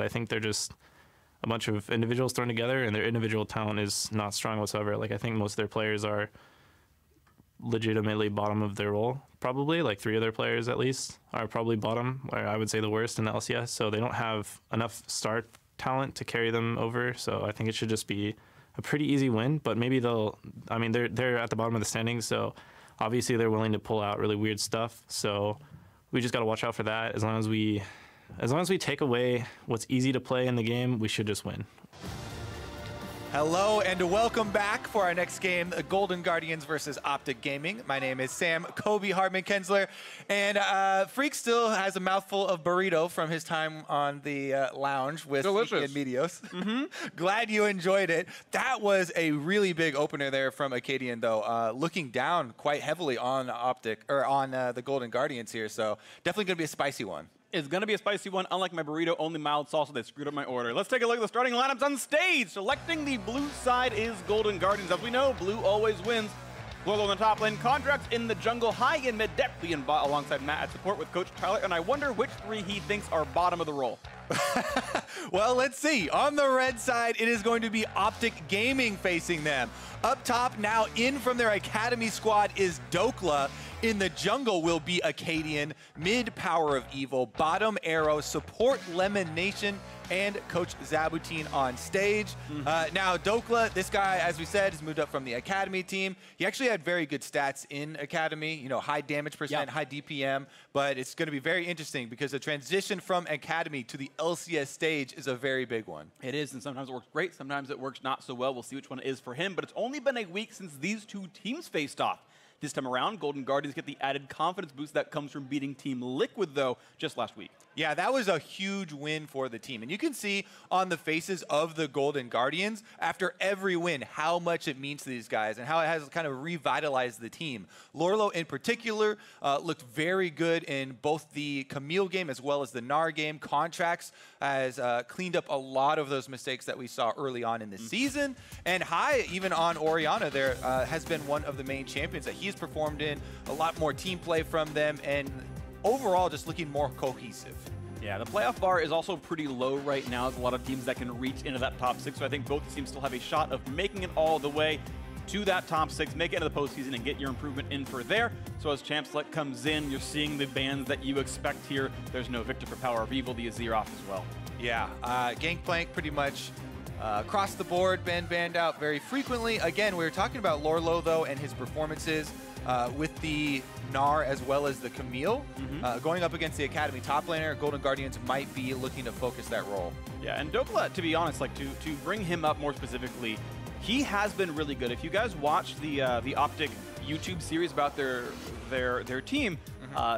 I think they're just a bunch of individuals thrown together, and their individual talent is not strong whatsoever. Like, I think most of their players are legitimately bottom of their role, probably. Like, 3 of their players, at least, are probably bottom, or I would say the worst in the LCS. So they don't have enough star talent to carry them over. So I think it should just be a pretty easy win. But maybe they'll, I mean, they're at the bottom of the standings, so obviously they're willing to pull out really weird stuff. So we just got to watch out for that. As long as we take away what's easy to play in the game, we should just win. Hello and welcome back for our next game, Golden Guardians versus OpTic Gaming. My name is Sam Kobe Hartman-Kensler, and Freak still has a mouthful of burrito from his time on the lounge with Freaky and Meteos. Glad you enjoyed it. That was a really big opener there from Acadian, though, looking down quite heavily on OpTic, or on the Golden Guardians here, so definitely going to be a spicy one. It's going to be a spicy one. Unlike my burrito, only mild salsa. They screwed up my order. Let's take a look at the starting lineups on stage. Selecting the blue side is Golden Guardians. As we know, blue always wins. Lolo in the top lane, Contracts in the jungle, High in mid, Depthly in bot, alongside Matt at support with Coach Tyler. And I wonder which 3 he thinks are bottom of the roll. Well, let's see. On the red side, it is going to be OpTic Gaming facing them. Up top, now in from their Academy squad, is Dokla. In the jungle will be Acadian, mid Power of Evil, bottom Arrow, support Lemon Nation, and Coach Zabutin on stage. Now, Dokla, this guy, as we said, has moved up from the Academy team. He actually had very good stats in Academy, you know, high damage percent, high DPM, but it's going to be very interesting because the transition from Academy to the LCS stage is a very big one. It is, and sometimes it works great, sometimes it works not so well. We'll see which one it is for him, but it's only been a week since these 2 teams faced off. This time around, Golden Guardians get the added confidence boost that comes from beating Team Liquid, though, just last week. Yeah, that was a huge win for the team. And you can see on the faces of the Golden Guardians, after every win, how much it means to these guys and how it has kind of revitalized the team. Lorlo, in particular, looked very good in both the Camille game as well as the Gnar game. Contracts has cleaned up a lot of those mistakes that we saw early on in the season. And High, even on Orianna, there has been one of the main champions that he's performed in. A lot more team play from them, and overall just looking more cohesive. Yeah, the playoff bar is also pretty low right now. There's a lot of teams that can reach into that top 6, so I think both teams still have a shot of making it all the way to that top 6, make it into the postseason, and get your improvement in for there. So as Champ Select comes in, you're seeing the bans that you expect here. There's no Victor for Power of Evil, the Azir off as well. Yeah, Gangplank pretty much across the board been banned out very frequently. Again, we were talking about Lorlo, though, and his performances with the Gnar as well as the Camille. Going up against the Academy top laner, Golden Guardians might be looking to focus that role. Yeah, and Dokla, to be honest, like to bring him up more specifically, he has been really good. If you guys watch the OpTic YouTube series about their team,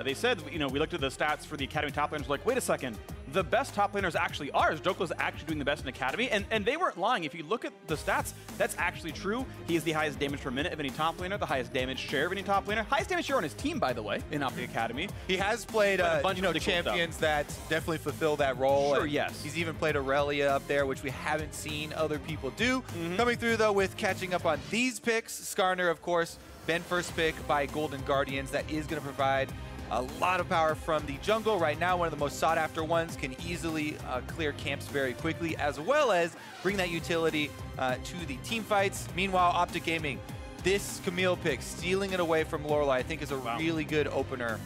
they said, you know, we looked at the stats for the Academy top laners, like, wait a second, the best top laners actually ours. Dokla's actually doing the best in Academy, and they weren't lying. If you look at the stats, that's actually true. He has the highest damage per minute of any top laner, the highest damage share of any top laner, highest damage share on his team, by the way, in OpTic Academy. He has played a bunch of champions that definitely fulfill that role. Sure, yes. He's even played Aurelia up there, which we haven't seen other people do. Coming through, though, with catching up on these picks, Skarner, of course, been first pick by Golden Guardians. That is going to provide a lot of power from the jungle. Right now, one of the most sought-after ones, can easily clear camps very quickly, as well as bring that utility to the team fights. Meanwhile, OpTic Gaming, this Camille pick, stealing it away from Lorelei, I think is a really good opener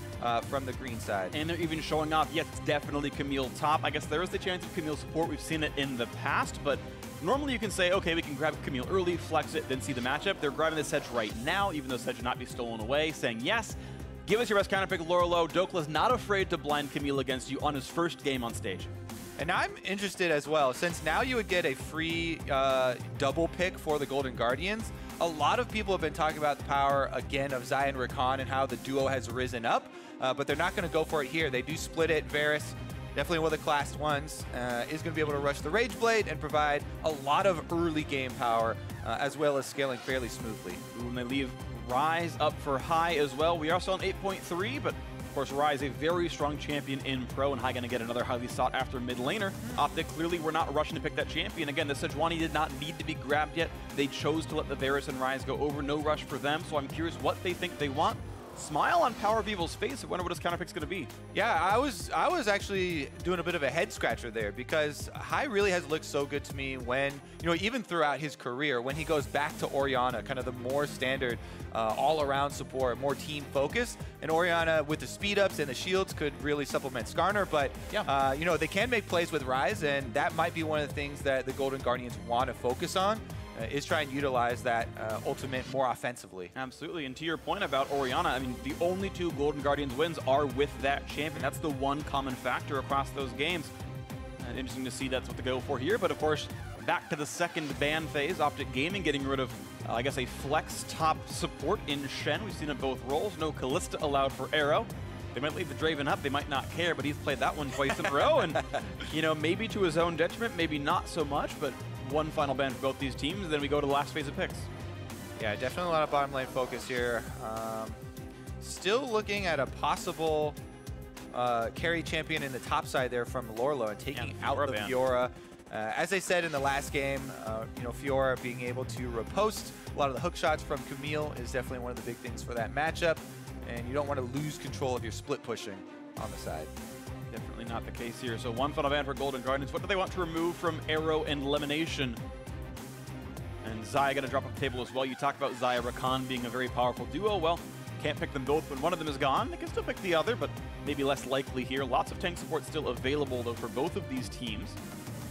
from the green side. And they're even showing off, yes, it's definitely Camille top. I guess there is the chance of Camille support. We've seen it in the past, but normally you can say, okay, we can grab Camille early, flex it, then see the matchup. They're grabbing the Sedge right now, even though Sedge should not be stolen away, saying, yes, give us your best counter pick, Lorlo. Dokla's not afraid to blind Camille against you on his first game on stage. And I'm interested as well, since now you would get a free double pick for the Golden Guardians. A lot of people have been talking about the power, again, of Xayah and Rakan and how the duo has risen up, but they're not going to go for it here. They do split it. Varus, definitely one of the classed ones, is going to be able to rush the Rage Blade and provide a lot of early game power, as well as scaling fairly smoothly. When they leave Ryze up for High as well. We are still on 8.3, but of course Ryze a very strong champion in Pro, and High going to get another highly sought after mid laner. OpTic clearly were not rushing to pick that champion. Again, the Sejuani did not need to be grabbed yet. They chose to let the Varus and Ryze go over. No rush for them, so I'm curious what they think they want. smile on Power of Evil's face. I wonder what his counter pick's going to be. Yeah, I was actually doing a bit of a head scratcher there because Hai really has looked so good to me when, even throughout his career, when he goes back to Orianna, kind of the more standard all-around support, more team focus. And Orianna with the speed ups and the shields could really supplement Skarner, but yeah. They can make plays with Ryze, and that might be one of the things that the Golden Guardians want to focus on. Is try and utilize that ultimate more offensively. Absolutely, and to your point about Orianna, I mean, the only 2 Golden Guardians wins are with that champion. That's the one common factor across those games. And interesting to see that's what to go for here, but of course, back to the second ban phase, OpTic Gaming getting rid of, I guess, a flex top support in Shen. We've seen it both roles. No Callista allowed for Arrow. They might leave the Draven up, they might not care, but he's played that one twice in a row, and, maybe to his own detriment, maybe not so much, but one final ban for both these teams, and then we go to the last phase of picks. Yeah, definitely a lot of bottom lane focus here. Still looking at a possible carry champion in the top side there from Lorlo and taking out the Fiora. As I said in the last game, Fiora being able to riposte a lot of the hook shots from Camille is definitely one of the big things for that matchup, and you don't want to lose control of your split pushing on the side. Definitely not the case here. So one final ban for Golden Guardians. What do they want to remove from Arrow and Elimination? And Xayah going to drop off the table as well. You talked about Xayah Rakan being a very powerful duo. Well, can't pick them both when one of them is gone. They can still pick the other, but maybe less likely here. Lots of tank support still available, though, for both of these teams.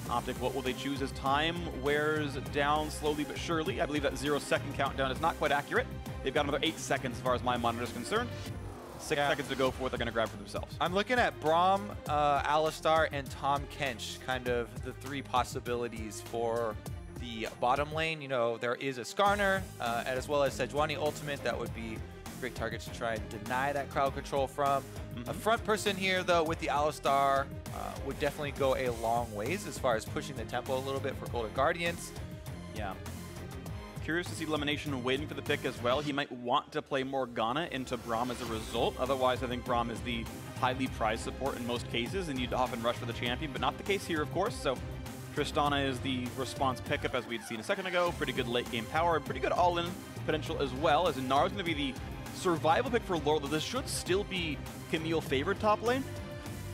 OpTic, what will they choose as time wears down slowly but surely? I believe that 0-second countdown is not quite accurate. They've got another 8 seconds as far as my monitor is concerned. 6 seconds to go for what they're going to grab for themselves. I'm looking at Braum, Alistar, and Tahm Kench, kind of the 3 possibilities for the bottom lane. There is a Skarner, as well as Sejuani ultimate. That would be great targets to try and deny that crowd control from. A front person here, though, with the Alistar would definitely go a long ways as far as pushing the tempo a little bit for Golden Guardians. Yeah. Curious to see Elimination waiting for the pick as well. He might want to play Morgana into Braum as a result. Otherwise, I think Braum is the highly prized support in most cases, and you'd often rush for the champion, but not the case here, of course. So Tristana is the response pickup, as we'd seen a second ago. Pretty good late-game power, pretty good all-in potential as well, as Inara's going to be the survival pick for Lord. This should still be Camille favored top lane.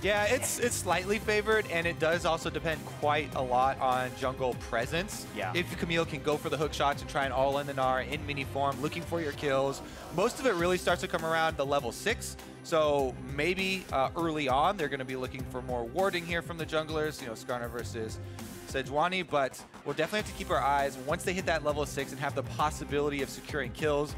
Yeah, it's slightly favored, and it does also depend quite a lot on jungle presence. Yeah. If Camille can go for the hook shots and try and all in the Nara in mini form, looking for your kills. Most of it really starts to come around the level 6. So maybe early on, they're going to be looking for more warding here from the junglers, Skarner versus Sejuani, but we'll definitely have to keep our eyes once they hit that level 6 and have the possibility of securing kills.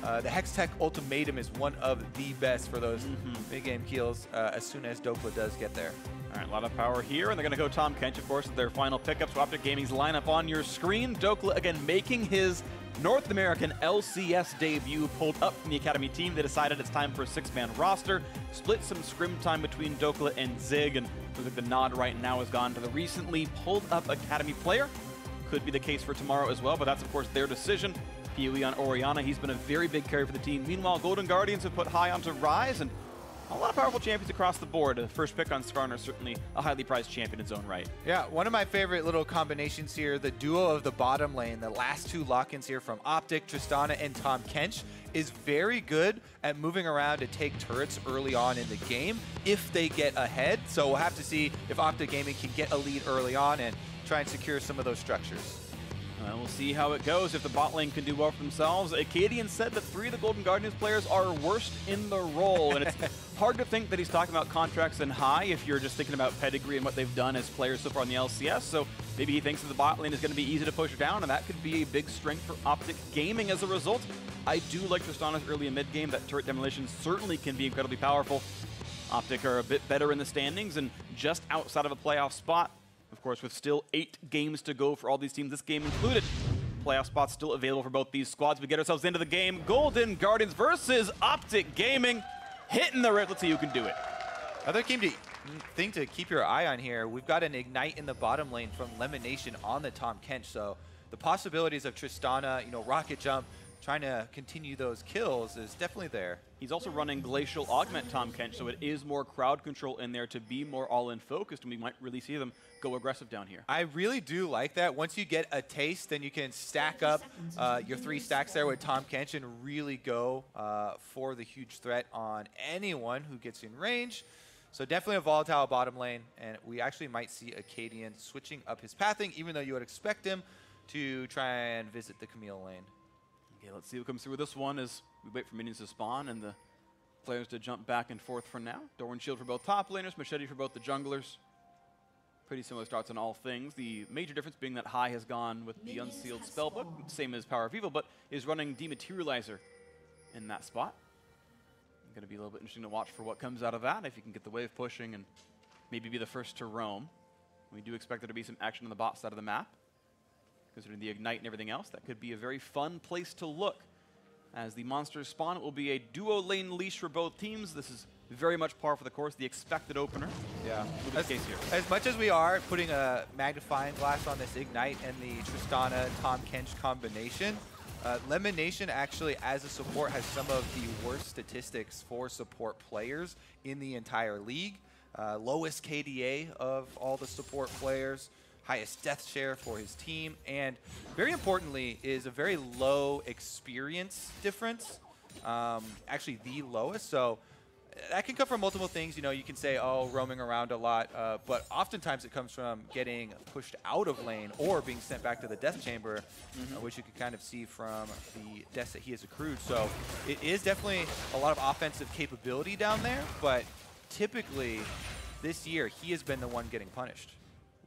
The Hextech Ultimatum is one of the best for those mid-game kills as soon as Dokla does get there. All right, a lot of power here, and they're going to go Tahm Kench, of course, with their final pickups. So OpTic Gaming's lineup on your screen. Dokla, again, making his North American LCS debut, pulled up from the Academy team. They decided it's time for a 6-man roster. Split some scrim time between Dokla and Zig, and looks like the nod right now has gone to the recently pulled up Academy player. Could be the case for tomorrow as well, but that's, of course, their decision. PoE on Orianna, he's been a very big carry for the team. Meanwhile, Golden Guardians have put Hai onto Ryze, and a lot of powerful champions across the board. The first pick on Skarner is certainly a highly prized champion in his own right. Yeah, one of my favorite little combinations here, the duo of the bottom lane, the last 2 lock-ins here from OpTic, Tristana, and Tahm Kench, is very good at moving around to take turrets early on in the game if they get ahead. So we'll have to see if OpTic Gaming can get a lead early on and try and secure some of those structures. We'll see how it goes if the bot lane can do well for themselves. Acadian said that 3 of the Golden Guardians players are worst in the role, and it's hard to think that he's talking about contracts and high if you're just thinking about pedigree and what they've done as players so far in the LCS. So maybe he thinks that the bot lane is going to be easy to push down, and that could be a big strength for OpTic Gaming as a result. I do like Tristana's early and mid game. That turret demolition certainly can be incredibly powerful. OpTic are a bit better in the standings and just outside of a playoff spot. Of course, with still 8 games to go for all these teams, this game included. Playoff spots still available for both these squads. We get ourselves into the game. Golden Guardians versus OpTic Gaming. Hitting the red. Let's see who can do it. Other thing to keep your eye on here, we've got an Ignite in the bottom lane from Lemonation on the Tahm Kench. So the possibilities of Tristana, rocket jump, trying to continue those kills is definitely there. He's also running Glacial Augment Tom Kench, so it is more crowd control in there to be more all-in focused, and we might really see them go aggressive down here. I really do like that. Once you get a taste, then you can stack up your 3 stacks there with Tom Kench and really go for the huge threat on anyone who gets in range. So definitely a volatile bottom lane, and we actually might see Acadian switching up his pathing, even though you would expect him to try and visit the Camille lane. Okay, let's see what comes through with this one as we wait for minions to spawn and the players to jump back and forth for now. Door and shield for both top laners, machete for both the junglers. Pretty similar starts on all things. The major difference being that High has gone with the Unsealed Spellbook, same as Power of Evil, but is running Dematerializer in that spot. Going to be a little bit interesting to watch for what comes out of that, if you can get the wave pushing and maybe be the first to roam. We do expect there to be some action on the bot side of the map. Considering the Ignite and everything else, that could be a very fun place to look. As the monsters spawn, it will be a duo lane leash for both teams. This is very much par for the course, the expected opener. Yeah. With the case here. As much as we are putting a magnifying glass on this Ignite and the Tristana Tom Kench combination, Lemonation actually, as a support, has some of the worst statistics for support players in the entire league. Lowest KDA of all the support players, highest death share for his team, and very importantly is a very low experience difference. Actually the lowest. So that can come from multiple things. You know, you can say, oh, roaming around a lot, but oftentimes it comes from getting pushed out of lane or being sent back to the death chamber, which you can kind of see from the deaths that he has accrued. So it is definitely a lot of offensive capability down there, but typically this year he has been the one getting punished.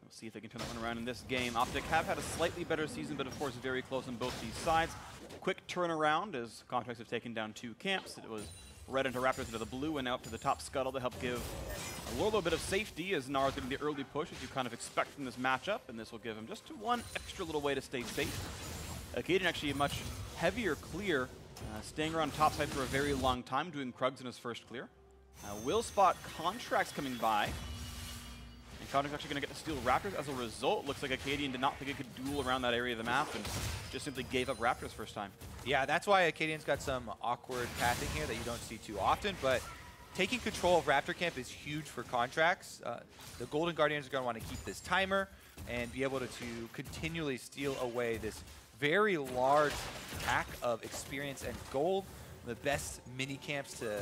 We'll see if they can turn that one around in this game. OpTic have had a slightly better season, but of course very close on both these sides. Quick turnaround as Contracts have taken down 2 camps. It was red into Raptors into the blue, and now up to the top scuttle to help give Lorlo a bit of safety as Nara's getting the early push, as you kind of expect from this matchup, and this will give him just one extra little way to stay safe. Acadian actually a much heavier clear, staying around top side for a very long time, doing Krugs in his first clear. Will spot Contracts coming by, and Contracts actually going to get to steal Raptors. As a result, looks like Acadian did not think it could duel around that area of the map and just simply gave up Raptors first time. Yeah, that's why Acadian's got some awkward pathing here that you don't see too often, but taking control of Raptor Camp is huge for Contracts. The Golden Guardians are going to want to keep this timer and be able to continually steal away this very large pack of experience and gold, the best mini camps to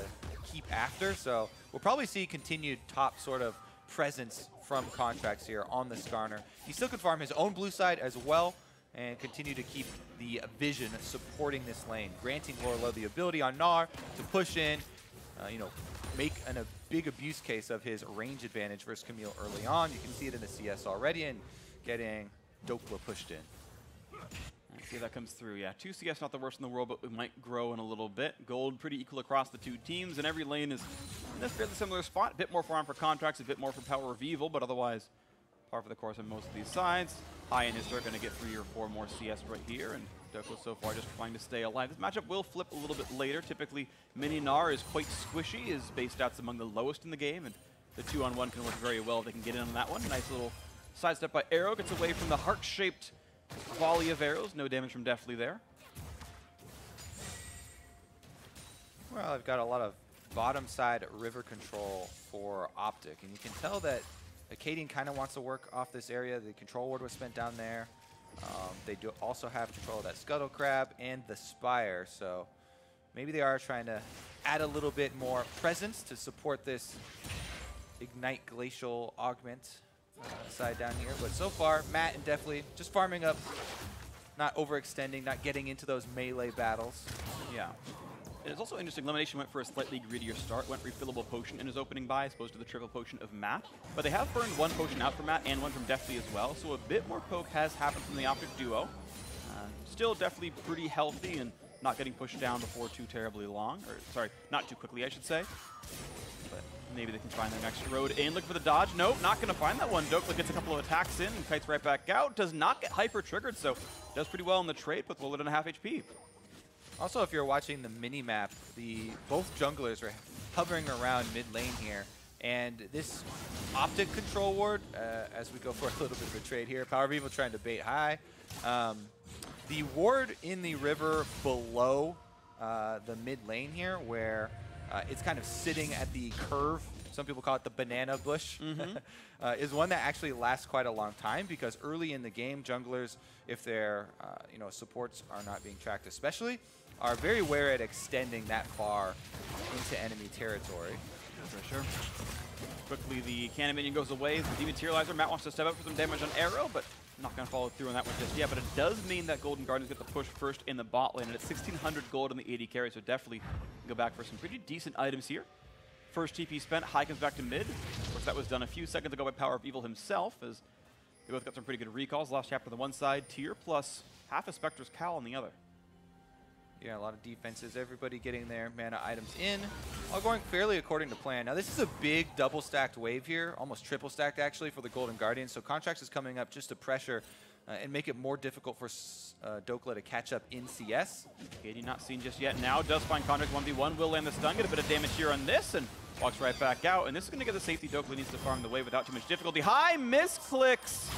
keep after. So we'll probably see continued top sort of presence from Contracts here on the Skarner. He still could farm his own blue side as well and continue to keep the vision supporting this lane, granting Lorlo the ability on Gnar to push in, you know, make a big abuse case of his range advantage versus Camille early on. You can see it in the CS already, and getting Dokla pushed in. See if that comes through. Yeah, 2 CS, not the worst in the world, but we might grow in a little bit. Gold pretty equal across the 2 teams, and every lane is in a fairly similar spot. A bit more farm for Contracts, a bit more for Power of Evil, but otherwise par for the course on most of these sides. High in his third, going to get 3 or 4 more CS right here, and Dokla so far just trying to stay alive. This matchup will flip a little bit later. Typically, Mini Gnar is quite squishy, his base stats among the lowest in the game, and the 2-on-1 can work very well if they can get in on that one. Nice little sidestep by Arrow, gets away from the heart-shaped volley of arrows. No damage from Deftly there. Well, I've got a lot of bottom side river control for OpTic, and you can tell that Acadian kind of wants to work off this area. The control ward was spent down there. They do also have control of that Scuttle Crab and the Spire, so maybe they are trying to add a little bit more presence to support this Ignite Glacial Augment side down here. But so far, Matt and Deftly just farming up, not overextending, not getting into those melee battles. Yeah. It's also interesting, Lemonation went for a slightly greedier start, went refillable potion in his opening buy as opposed to the triple potion of Matt. But they have burned 1 potion out from Matt and 1 from Deftly as well, so a bit more poke has happened from the OpTic duo. Still Deftly pretty healthy and not getting pushed down before too terribly long, or sorry, not too quickly I should say. But maybe they can find their next road in. Look for the dodge. Nope, not going to find that one. Dokla gets a couple of attacks in and kites right back out. Does not get hyper triggered, so does pretty well in the trade with lower than a half HP. Also, if you're watching the mini-map, both junglers are hovering around mid lane here. And this OpTic control ward, as we go for a little bit of a trade here, Power of Evil trying to bait High. The ward in the river below the mid lane here, where it's kind of sitting at the curve. Some people call it the banana bush. Is one that actually lasts quite a long time, because early in the game, junglers, if their supports are not being tracked especially, are very wary at extending that far into enemy territory. For sure. Quickly, the cannon minion goes away. The dematerializer. Matt wants to step up for some damage on Arrow, but not going to follow through on that one just yet. But it does mean that Golden Guardians get the push first in the bot lane, and it's 1,600 gold on the AD carry, so definitely go back for some pretty decent items here. First TP spent. High comes back to mid. Of course, that was done a few seconds ago by Power of Evil himself, as they both got some pretty good recalls. Last chapter on the one side, Tier plus half a Spectre's Cowl on the other. Yeah, a lot of defenses, everybody getting their mana items in, all going fairly according to plan. Now, this is a big double-stacked wave here, almost triple-stacked, actually, for the Golden Guardians. So Contracts is coming up just to pressure and make it more difficult for Dokla to catch up in CS. KD not seen just yet. Now does find Contracts 1v1, will land the stun, get a bit of damage here on this, and walks right back out. And this is going to get the safety Dokla needs to farm the wave without too much difficulty. High misclicks!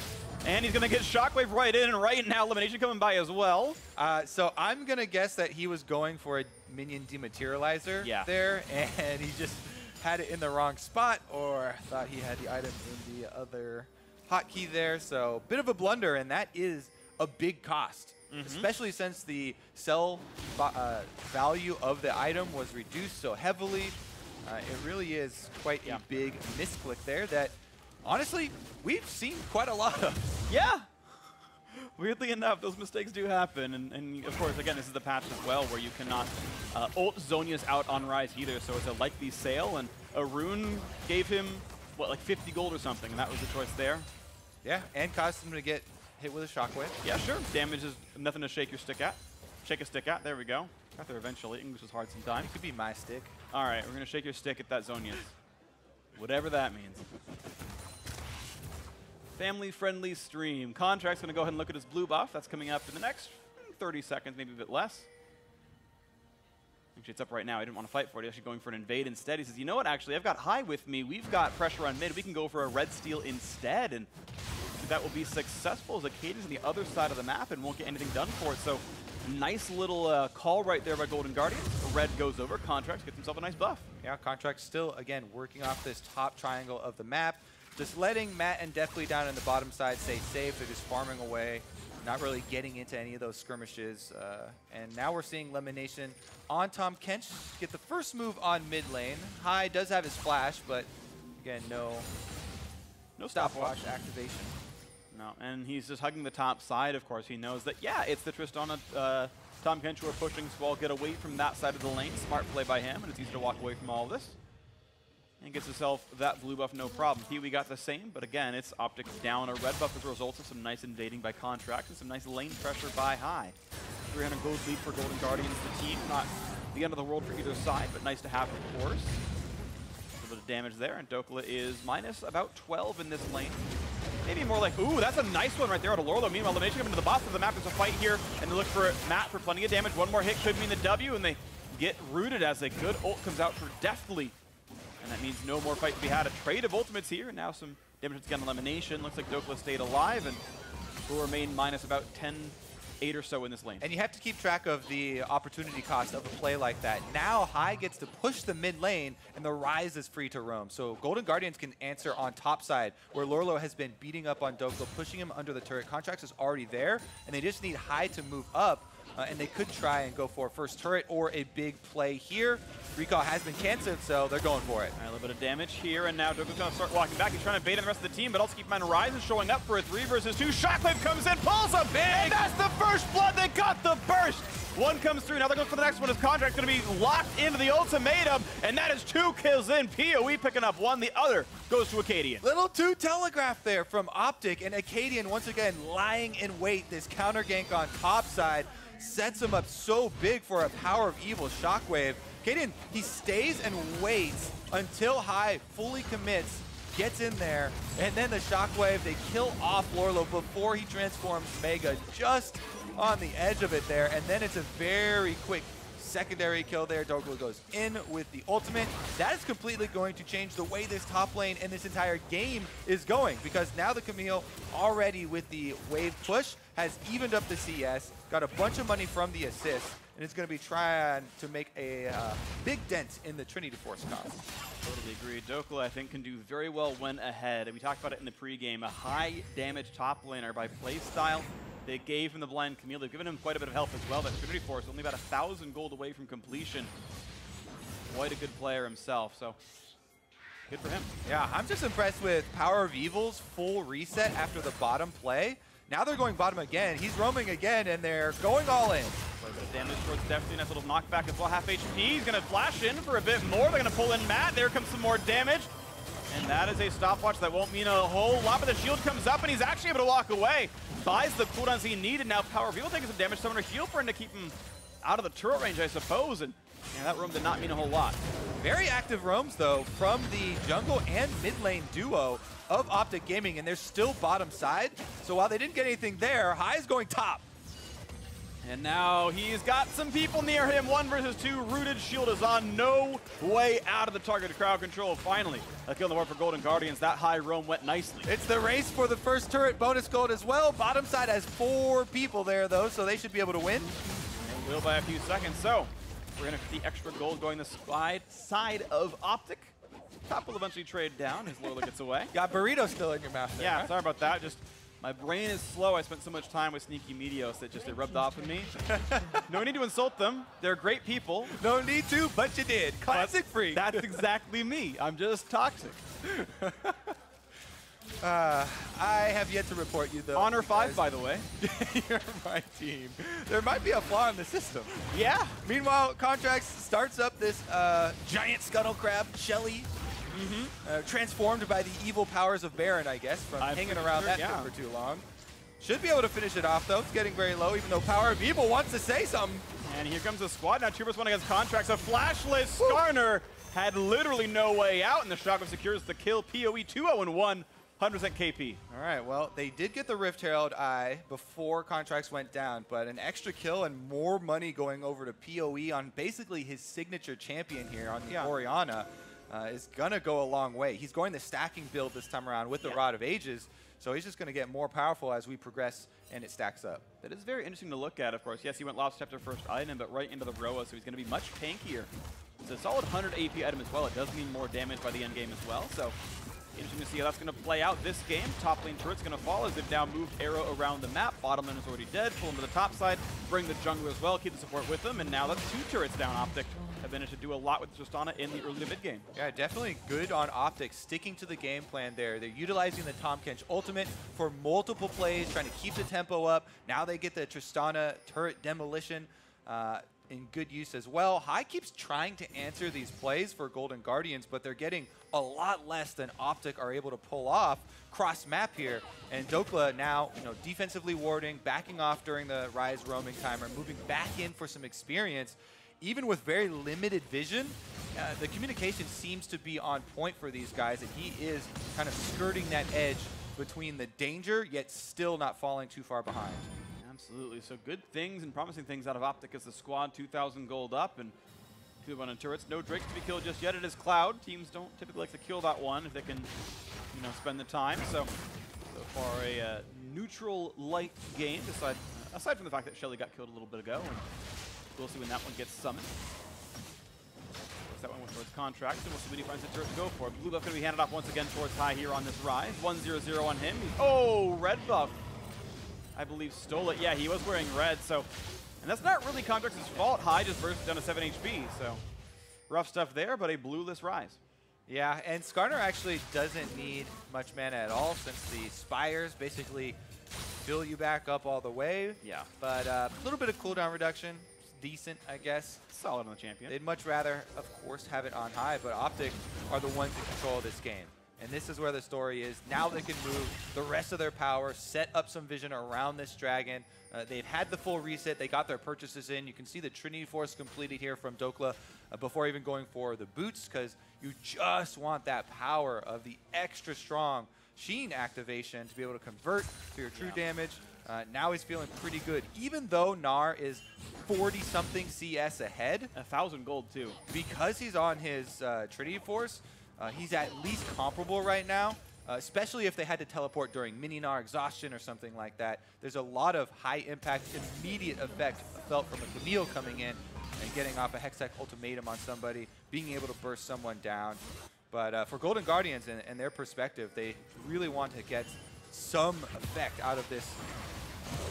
And he's going to get Shockwave right in, and right now Elimination coming by as well. So I'm going to guess that he was going for a minion dematerializer there, and he just had it in the wrong spot, or thought he had the item in the other hotkey there. So bit of a blunder, and that is a big cost, especially since the sell value of the item was reduced so heavily. It really is quite a big misclick there that, honestly, we've seen quite a lot of. Yeah. Weirdly enough, those mistakes do happen. And of course, again, this is the patch as well where you cannot ult Zhonya's out on Rise either. So it's a likely sale. And Arun gave him, what, like 50 gold or something. And that was the choice there. Yeah, and caused him to get hit with a shockwave. Yeah, sure. Damage is nothing to shake your stick at. Shake a stick at. There we go. Got there eventually. English was hard sometimes. It could be my stick. All right, we're going to shake your stick at that Zhonya's. Whatever that means. Family-friendly stream. Contract's going to go ahead and look at his blue buff. That's coming up in the next 30 seconds, maybe a bit less. Actually, it's up right now. I didn't want to fight for it. He's actually going for an invade instead. He says, you know what, actually, I've got High with me. We've got pressure on mid. We can go for a red steal instead. And that will be successful as Acadian's on the other side of the map and won't get anything done for it. So nice little call right there by Golden Guardians. Red goes over. Contracts gets himself a nice buff. Yeah, Contract's still, again, working off this top triangle of the map. Just letting Matt and Deathly down in the bottom side stay safe. They're just farming away, not really getting into any of those skirmishes. And now we're seeing Elimination on Tahm Kench get the first move on mid lane. High does have his flash, but again, no stopwatch activation. No, and he's just hugging the top side. Of course, he knows that, yeah, it's the Tristana Tahm Kench who are pushing, so I'll get away from that side of the lane. Smart play by him, and it's easy to walk away from all of this. And gets himself that blue buff, no problem. Here we got the same, but again, it's OpTic down a red buff as a result of some nice invading by Contract and some nice lane pressure by High. 300 gold lead for Golden Guardians, the team. Not the end of the world for either side, but nice to have, of course. A little bit of damage there, and Dokla is minus about 12 in this lane. Maybe more like, ooh, that's a nice one right there out of Lorlo. Meanwhile, Elimination coming to the bottom of the map. There's a fight here, and they look for Matt for plenty of damage. One more hit could mean the W, and they get rooted as a good ult comes out for Deathly. And that means no more fight to be had. A trade of ultimates here, and now some damage to get Elimination. Looks like Dokla stayed alive, and will remain minus about 10-8 or so in this lane. And you have to keep track of the opportunity cost of a play like that. Now High gets to push the mid lane, and the Rise is free to roam. So Golden Guardians can answer on top side, where Lorlo has been beating up on Dokla, pushing him under the turret. Contracts is already there, and they just need High to move up. And they could try and go for a first turret or a big play here. Recall has been canceled, so they're going for it. All right, a little bit of damage here, and now Dokla's going to start walking back. He's trying to bait in the rest of the team, but also keep in mind Rise is showing up for a 3 versus 2. Shockwave comes in, pulls him, and that's the first blood. They got the burst. One comes through, now they're going for the next one. His Contract's going to be locked into the ultimatum, and that is 2 kills in. PoE picking up 1, the other goes to Acadian. Little too telegraphed there from OpTic, and Acadian once again lying in wait. This counter gank on top side sets him up so big for a Power of Evil Shockwave. Acadian, he stays and waits until High fully commits, gets in there, and then the Shockwave, they kill off Lorlo before he transforms Mega, just on the edge of it there, and then it's a very quick secondary kill there. Dokla goes in with the ultimate. That is completely going to change the way this top lane and this entire game is going, because now the Camille, already with the wave push, has evened up the CS, got a bunch of money from the assist, and it's going to be trying to make a big dent in the Trinity Force cost. Totally agree. Dokla, I think, can do very well when ahead. We talked about it in the pregame. A high damage top laner by play style. They gave him the blind Camille. They've given him quite a bit of help as well. That Trinity Force only about 1,000 gold away from completion. Quite a good player himself, so good for him. Yeah, I'm just impressed with Power of Evil's full reset after the bottom play. Now they're going bottom again. He's roaming again, and they're going all in. Quite a bit of damage towards Destiny. Nice little knockback as well. Half HP. He's going to flash in for a bit more. They're going to pull in Matt. There comes some more damage. And that is a stopwatch that won't mean a whole lot, but the shield comes up, and he's actually able to walk away. Buys the cooldowns he needed. Now Power of Evil taking some damage. Summoner heal for him to keep him out of the turret range, I suppose. And yeah, that roam did not mean a whole lot. Very active roams, though, from the jungle and mid lane duo of OpTic Gaming, and they're still bottom side. So while they didn't get anything there, High is going top. And now he's got some people near him. 1 versus 2. Rooted shield is on. No way out of the targeted crowd control. Finally, a kill on the board for Golden Guardians. That high roam went nicely. It's the race for the first turret bonus gold as well. Bottom side has 4 people there, though, so they should be able to win. They will by a few seconds. So we're going to get the extra gold going the side of OpTic. Top will eventually trade down as Lola gets away. Got burrito still in your mouth there. Yeah, huh? sorry about that. Just my brain is slow. I spent so much time with Sneaky Meteos that just it rubbed off on me. No need to insult them. They're great people. No need to, but you did. Classic free. That's exactly me. I'm just toxic. I have yet to report you, though. Honor 5, by the way. You're my team. There might be a flaw in the system. Yeah. Meanwhile, Contracts starts up this giant scuttle crab, Shelly, transformed by the evil powers of Baron, I guess, from hanging around that thing for too long. Should be able to finish it off, though. It's getting very low, even though Power of Evil wants to say something. And here comes the squad. Now 2 vs 1 against Contracts. A flashless Skarner had literally no way out, and the Shockwave secures the kill. PoE 2-0-1. 100% KP. All right, well, they did get the Rift Herald Eye before Contracts went down, but an extra kill and more money going over to PoE on basically his signature champion here on the Orianna is going to go a long way. He's going the stacking build this time around with the Rod of Ages, so he's just going to get more powerful as we progress and it stacks up. That is very interesting to look at, of course. Yes, he went Lost Scepter first item, but right into the Roa, so he's going to be much tankier. It's a solid 100 AP item as well. It does mean more damage by the end game as well, so interesting to see how that's going to play out this game. Top lane turret's going to fall as they've now moved Arrow around the map. Bottom lane is already dead. Pull him to the top side. Bring the jungler as well. Keep the support with them. And now that's 2 turrets down. OpTic have managed to do a lot with Tristana in the early to mid game. Yeah, definitely good on OpTic, sticking to the game plan there. They're utilizing the Tahm Kench ultimate for multiple plays, trying to keep the tempo up. Now they get the Tristana turret demolition in good use as well. High keeps trying to answer these plays for Golden Guardians, but they're getting a lot less than OpTic are able to pull off cross map here. And Dokla now, defensively warding, backing off during the Rise roaming timer, moving back in for some experience. Even with very limited vision, the communication seems to be on point for these guys, and he is kind of skirting that edge between the danger, yet still not falling too far behind. Absolutely. So good things and promising things out of OpTic as the squad 2,000 gold up and 2-1 on turrets. No Drake to be killed just yet. It is Cloud. Teams don't typically like to kill that one if they can, spend the time. So far a neutral light game. Aside from the fact that Shelly got killed a little bit ago, and we'll see when that one gets summoned. That one went towards Contracts, and we'll see what he finds the turret to go for. Blue buff going to be handed off once again towards High here on this Rise. 1-0-0 on him. Oh, red buff, I believe, stole it. Yeah, he was wearing red, so... And that's not really Contracts' fault. High just burst down to 7 HP, so... Rough stuff there, but a blueless Rise. Yeah, and Skarner actually doesn't need much mana at all, since the Spires basically fill you back up all the way. Yeah. But a little bit of cooldown reduction. Decent, I guess. Solid on the champion. They'd much rather, of course, have it on High, but OpTic are the ones in control of this game. And this is where the story is. Now they can move the rest of their power, set up some vision around this dragon. They've had the full reset. They got their purchases in. You can see the Trinity Force completed here from Dokla before even going for the boots, because you just want that power of the extra strong Sheen activation to be able to convert to your true damage. Now he's feeling pretty good, even though Gnar is 40-something CS ahead. 1,000 gold, too. Because he's on his Trinity Force, he's at least comparable right now. especially if they had to teleport during mini-Gnar exhaustion or something like that. There's a lot of high-impact, immediate effect felt from a Camille coming in and getting off a Hextech ultimatum on somebody, being able to burst someone down. But for Golden Guardians and their perspective, they really want to get some effect out of this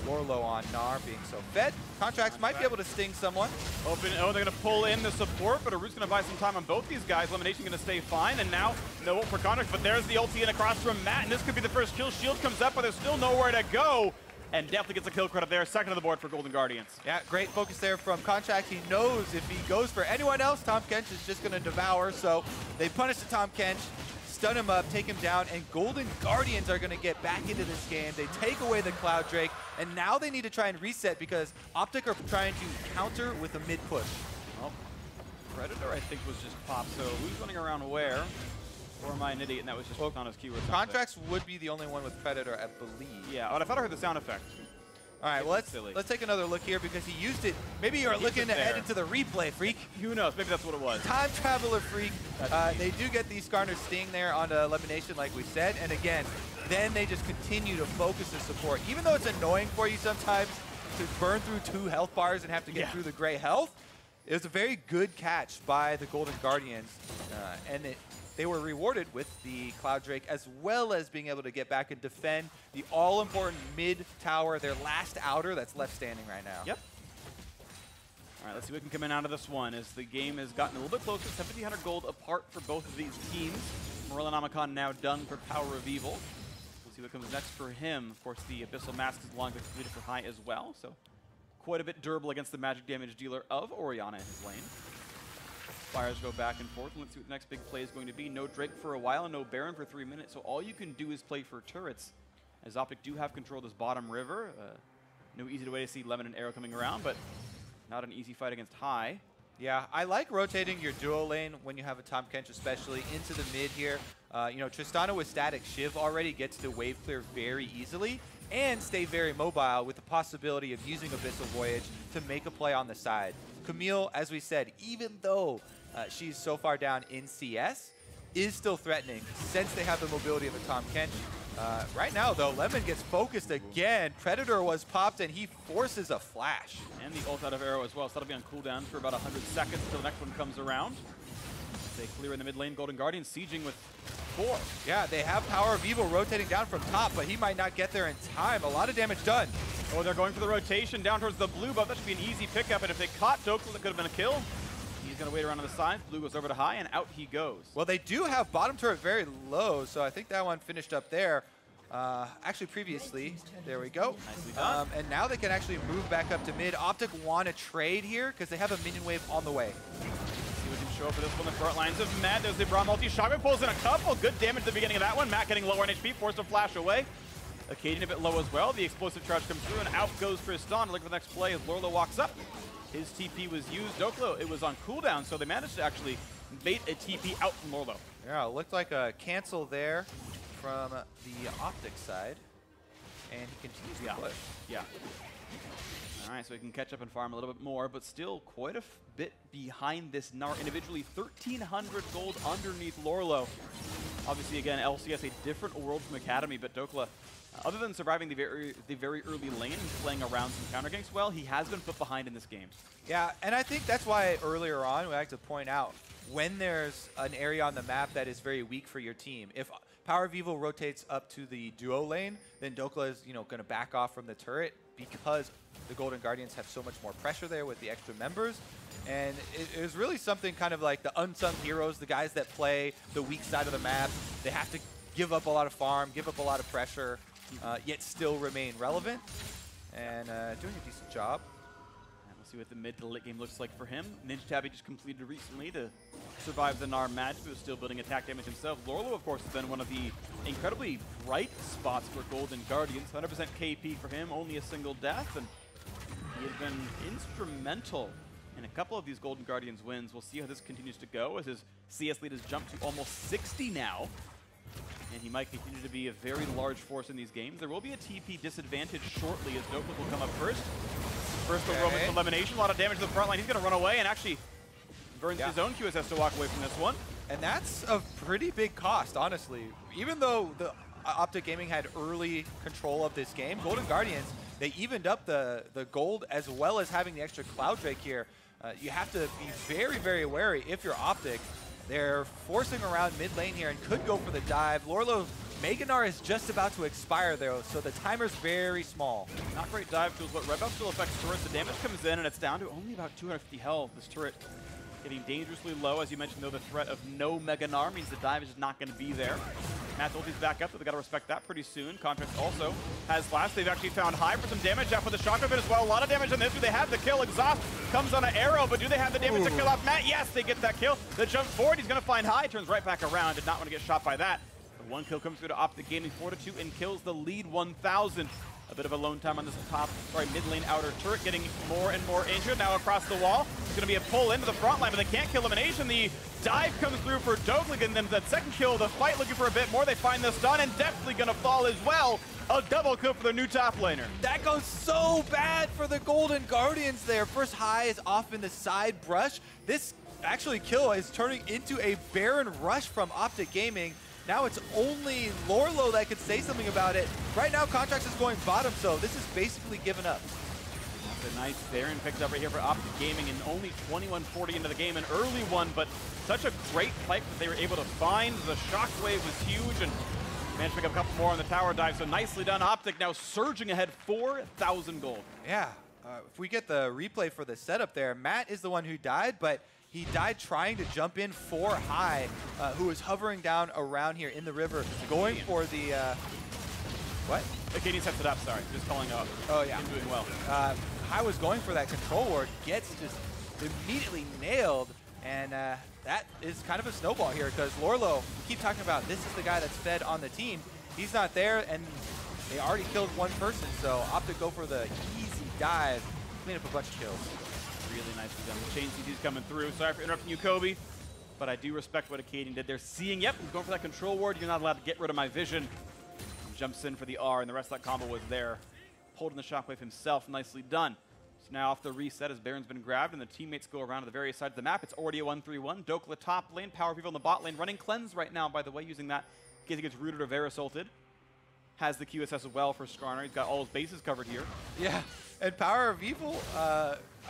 Lorlo on Gnar being so fed. Contracts might be able to sting someone. They're going to pull in the support, but Arut's going to buy some time on both these guys. Elimination going to stay fine, and now no ult for Contracts, but there's the ulti in across from Matt, and this could be the first kill. Shield comes up, but there's still nowhere to go, and definitely gets a kill credit there. Second on the board for Golden Guardians. Yeah, great focus there from Contract. He knows if he goes for anyone else, Tahm Kench is just going to devour, so they punish the Tahm Kench, stun him up, take him down, and Golden Guardians are going to get back into this game. They take away the Cloud Drake, and now they need to try and reset because OpTic are trying to counter with a mid push. Well, Predator, I think, was just popped, so who's running around where? Or am I an idiot and that was just on his keyword? Contracts would be the only one with Predator, I believe. Yeah, but I thought I heard the sound effect. All right, well, let's take another look here because he used it. Maybe you're looking to head into the replay, Freak. Who knows? Maybe that's what it was. Time Traveler, Freak. They do get the Skarner Sting there on elimination, like we said. And again, then they just continue to focus the support. Even though it's annoying for you sometimes to burn through 2 health bars and have to get through the gray health, it was a very good catch by the Golden Guardians. And they were rewarded with the Cloud Drake, as well as being able to get back and defend the all-important mid tower, their last outer that's left standing right now. Yep. All right, let's see what can come in out of this one as the game has gotten a little bit closer. 1,700 gold apart for both of these teams. Morellonomicon now done for Power of Evil. We'll see what comes next for him. Of course, the Abyssal Mask is long been completed for high as well, so quite a bit durable against the magic damage dealer of Orianna in his lane. Fires go back and forth. Let's see what the next big play is going to be. No Drake for a while, and no Baron for 3 minutes. So all you can do is play for turrets, as OpTic do have control of this bottom river. No easy way to see Lemon and Arrow coming around, but not an easy fight against High. Yeah, I like rotating your duo lane when you have a Tahm Kench, especially into the mid here. You know, Tristana with Static Shiv already gets to wave clear very easily and stay very mobile with the possibility of using Abyssal Voyage to make a play on the side. Camille, as we said, even though she's so far down in CS, is still threatening since they have the mobility of a Tahm Kench. Right now, though, Lemon gets focused again. Predator was popped, and he forces a flash. And the ult out of Arrow as well, so that'll be on cooldown for about 100 seconds until the next one comes around. They clear in the mid lane. Golden Guardians sieging with 4. Yeah, they have Power of Evil rotating down from top, but he might not get there in time. A lot of damage done. Oh, they're going for the rotation down towards the blue buff. That should be an easy pickup, and if they caught Dokla, that could have been a kill. He's going to wait around on the side. Blue goes over to High, and out he goes. Well, they do have bottom turret very low, so I think that one finished up there. Actually, previously, there we go. Nicely done. And now they can actually move back up to mid. OpTic want to trade here because they have a minion wave on the way. See what can show up for this one. The front lines of Matt. There's the Braum multi. Shotgun pulls in a couple. Good damage at the beginning of that one. Matt getting lower on HP, forced to flash away. Acadian a bit low as well. The explosive charge comes through, and out goes Tristan. Look for the next play as Lorlo walks up. His TP was used. Doklo, it was on cooldown, so they managed to actually bait a TP out from Lorlo. Yeah, it looked like a cancel there from the OpTic side, and he continues to push. Yeah. All right, so he can catch up and farm a little bit more, but still quite a bit behind this Gnar individually. 1,300 gold underneath Lorlo. Obviously, again, LCS, a different world from Academy, but Dokla, other than surviving the very early lane and playing around some counter ganks well, he has been put behind in this game. Yeah, and I think that's why earlier on we like to point out when there's an area on the map that is very weak for your team. If Power of Evil rotates up to the duo lane, then Dokla is going to back off from the turret because the Golden Guardians have so much more pressure there with the extra members. And it is really something kind of like the unsung heroes, the guys that play the weak side of the map. They have to give up a lot of farm, give up a lot of pressure, yet still remain relevant and doing a decent job. And we'll see what the mid to late game looks like for him. Ninja Tabby just completed recently to survive the Gnar match, but was still building attack damage himself. Lorlo, of course, has been one of the incredibly bright spots for Golden Guardians. 100% KP for him, only a single death, and he has been instrumental in a couple of these Golden Guardians wins. We'll see how this continues to go as his CS lead has jumped to almost 60 now. And he might continue to be a very large force in these games. There will be a TP disadvantage shortly as Dokla will come up first. First heroic elimination, a lot of damage to the front line. He's going to run away and actually burns his own QSS to walk away from this one. And that's a pretty big cost, honestly. Even though the OpTic Gaming had early control of this game, Golden Guardians, they evened up the gold as well as having the extra Cloud Drake here. You have to be very, very wary if you're OpTic. They're forcing around mid lane here and could go for the dive. Lorlo, Meganar is just about to expire though, so the timer's very small. Not great dive tools, but red buff still affects turrets. The damage comes in and it's down to only about 250 health. This turret getting dangerously low. As you mentioned though, the threat of no Meganar means the dive is just not going to be there. Matt's ulti's back up, but they got to respect that pretty soon. Contrast also has last. They've actually found high for some damage out for the shotgun bit as well. A lot of damage on this. Do they have the kill? Exhaust comes on an arrow, but do they have the damage to kill off Matt? Yes, they get that kill. The jump forward, he's going to find high, turns right back around. Did not want to get shot by that. The one kill comes through to OpTic Gaming 4-2 and kills the lead 1,000. A bit of a lone time on this mid lane outer turret, getting more and more injured. Now across the wall, it's going to be a pull into the front line, but they can't kill elimination. The dive comes through for Douglas, and then that second kill, the fight looking for a bit more. They find the stun, and definitely going to fall as well. A double kill for their new top laner. That goes so bad for the Golden Guardians there. First high is off in the side brush. This actually kill is turning into a Baron rush from OpTic Gaming. Now it's only Lorlo that could say something about it. Right now, Contracts is going bottom, so this is basically given up. That's a nice Baron picked up right here for OpTic Gaming, and only 21:40 into the game. An early one, but such a great fight that they were able to find. The shockwave was huge, and managed to pick up a couple more on the tower dive, so nicely done. OpTic now surging ahead 4,000 gold. Yeah, if we get the replay for the setup there, Matt is the one who died, but he died trying to jump in for High, who was hovering down around here in the river, going for the, what? Acadian sets it up, sorry, just calling up. Oh yeah. He's doing well. High was going for that control ward, gets just immediately nailed, and that is kind of a snowball here, because Lorlo, we keep talking about this is the guy that's fed on the team. He's not there, and they already killed one person, so OpTic go for the easy dive, clean up a bunch of kills. Really nicely done. The chain CT's coming through. Sorry for interrupting you, Kobe, but I do respect what Acadian did. They're seeing, yep, he's going for that control ward. You're not allowed to get rid of my vision. Jumps in for the R, and the rest of that combo was there. Pulled in the shockwave himself. Nicely done. So now off the reset as Baron's been grabbed, and the teammates go around to the various sides of the map. It's already a 1-3-1. Dokla top lane, Power people in the bot lane, running Cleanse right now, by the way, using that in case he gets rooted or Verasalted. Has the QSS as well for Skarner. He's got all his bases covered here. Yeah, and Power of Evil,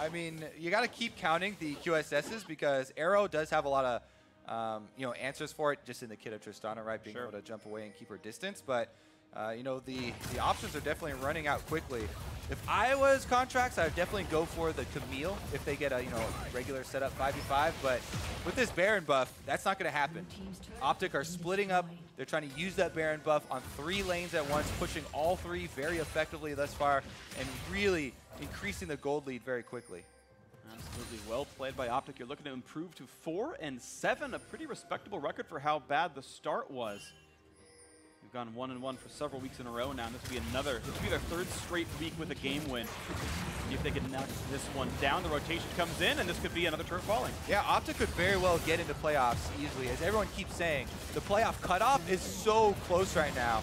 I mean, you got to keep counting the QSSs because Arrow does have a lot of, answers for it just in the kit of Tristana, right? Being able to jump away and keep her distance. But, the options are definitely running out quickly. If I was Contracts, I would definitely go for the Camille if they get a, regular setup 5v5. But with this Baron buff, that's not going to happen. OpTic are splitting up. They're trying to use that Baron buff on 3 lanes at once, pushing all 3 very effectively thus far, and really increasing the gold lead very quickly. Absolutely well played by OpTic. You're looking to improve to 4-7, a pretty respectable record for how bad the start was. We've gone 1-1 for several weeks in a row now, and this will be their 3rd straight week with a game win. See if they can knock this one down. The rotation comes in, and this could be another turn falling. Yeah, OpTic could very well get into playoffs easily. As everyone keeps saying, the playoff cutoff is so close right now.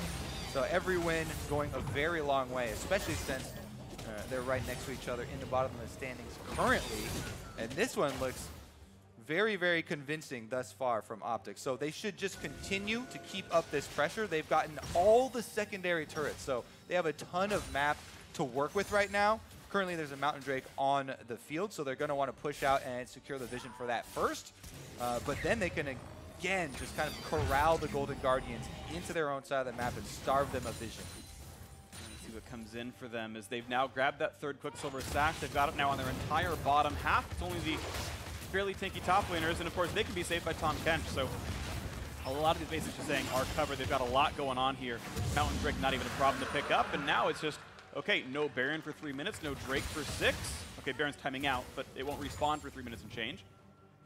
So every win going a very long way, especially since they're right next to each other in the bottom of the standings currently. And this one looks very, very convincing thus far from OpTic. So they should just continue to keep up this pressure. They've gotten all the secondary turrets, so they have a ton of map to work with right now. Currently, there's a Mountain Drake on the field, so they're going to want to push out and secure the vision for that first. But then they can, again, just kind of corral the Golden Guardians into their own side of the map and starve them of vision. Let's see what comes in for them as they've now grabbed that 3rd Quicksilver sack. They've got it now on their entire bottom half. It's only the fairly tanky top laners, and of course, they can be saved by Tom Kench. So a lot of these bases just saying are covered. They've got a lot going on here. Mountain Drake not even a problem to pick up, and now it's just, okay, no Baron for 3 minutes, no Drake for 6. Okay, Baron's timing out, but it won't respawn for 3 minutes and change.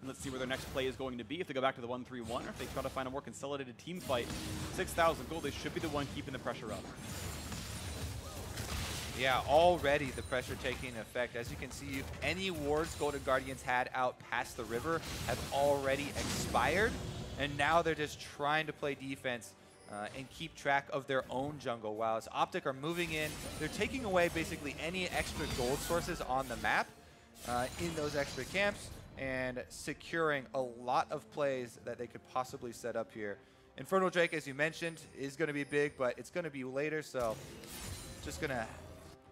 And let's see where their next play is going to be, if they go back to the 1-3-1, or if they try to find a more consolidated team fight. 6,000 gold, they should be the one keeping the pressure up. Yeah, already the pressure taking effect. As you can see, any wards Golden Guardians had out past the river have already expired, and now they're just trying to play defense and keep track of their own jungle, while as OpTic are moving in. They're taking away basically any extra gold sources on the map in those extra camps. and securing a lot of plays that they could possibly set up here. Infernal Drake, as you mentioned, is going to be big, but it's going to be later, so just going to